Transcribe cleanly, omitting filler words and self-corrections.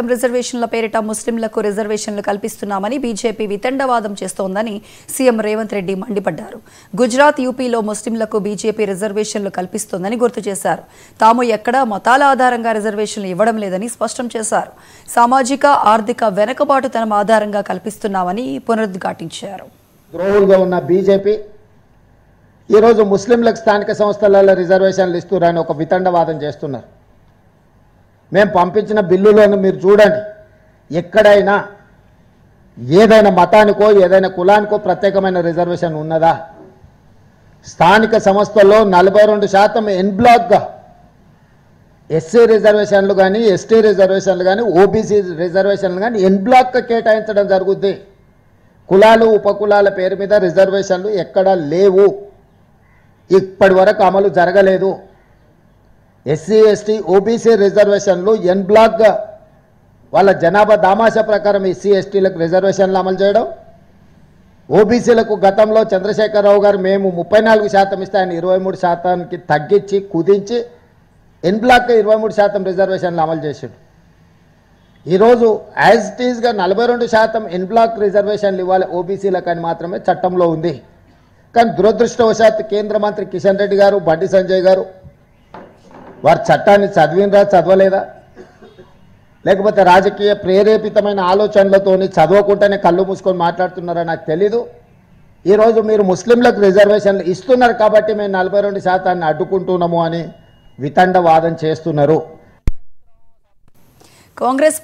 రిజర్వేషన్ల పేరిట ముస్లింలకు రిజర్వేషన్లు కల్పిస్తున్నామని బీజేపీ వితండవాదం చేస్తోందని సీఎం రేవంత్ రెడ్డి మండిపడ్డారు. గుజరాత్, యూపీలో ముస్లింలకు బీజేపీ రిజర్వేషన్లు కల్పిస్తోందని గుర్తు చేశారు. తాము ఎక్కడా మతాల ఆధారంగా రిజర్వేషన్లు ఇవ్వడం లేదని స్పష్టం చేశారు. సామాజిక, ఆర్థిక వెనుకబాటుతనం ఆధారంగా కల్పిస్తున్నామని పునరుద్ఘాటించారు. ద్రోహులుగా ఉన్న బీజేపీ ఈరోజు ముస్లింలకు స్థానిక సంస్థలలో రిజర్వేషన్లు ఇస్తున్నారని ఒక వితండవాదం చేస్తున్నారు. మేము పంపించిన బిల్లులను మీరు చూడండి, ఎక్కడైనా ఏదైనా మతానికో ఏదైనా కులానికో ప్రత్యేకమైన రిజర్వేషన్ ఉన్నదా? స్థానిక సంస్థల్లో 42% ఎన్ బ్లాక్గా ఎస్సీ రిజర్వేషన్లు కానీ, ఎస్టీ రిజర్వేషన్లు కానీ, ఓబీసీ రిజర్వేషన్లు కానీ ఎన్ బ్లాక్గా కేటాయించడం జరుగుద్ది. కులాలు, ఉపకులాల పేరు మీద రిజర్వేషన్లు ఎక్కడా లేవు, ఇప్పటి వరకు అమలు జరగలేదు. ఎస్సీ, ఎస్టీ, ఓబీసీ రిజర్వేషన్లు ఎన్ బ్లాక్గా వాళ్ళ జనాభా దామాషా ప్రకారం ఎస్సీ, ఎస్టీలకు రిజర్వేషన్లు అమలు చేయడం, ఓబీసీలకు గతంలో చంద్రశేఖరరావు గారు మేము 34% ఇస్తే ఆయన 23%కి తగ్గించి కుదించి ఎన్ బ్లాక్గా 23% రిజర్వేషన్లు అమలు చేశాడు. ఈరోజు యాజ్ ఇట్ ఈజ్గా 42% ఎన్ బ్లాక్ రిజర్వేషన్లు ఇవ్వాలి ఓబీసీలకు అని మాత్రమే చట్టంలో ఉంది. కానీ దురదృష్టవశాత్తు కేంద్ర మంత్రి కిషన్ రెడ్డి గారు, బండి సంజయ్ గారు వారు చట్టాన్ని చదివినరా, చదవలేదా, లేకపోతే రాజకీయ ప్రేరేపితమైన ఆలోచనలతోని చదవకుండానే కళ్ళు మూసుకొని మాట్లాడుతున్నారా నాకు తెలీదు. ఈరోజు మీరు ముస్లింలకు రిజర్వేషన్లు ఇస్తున్నారు కాబట్టి మేము 42% అడ్డుకుంటున్నాము అని వితండవాదం చేస్తున్నారు. కాంగ్రెస్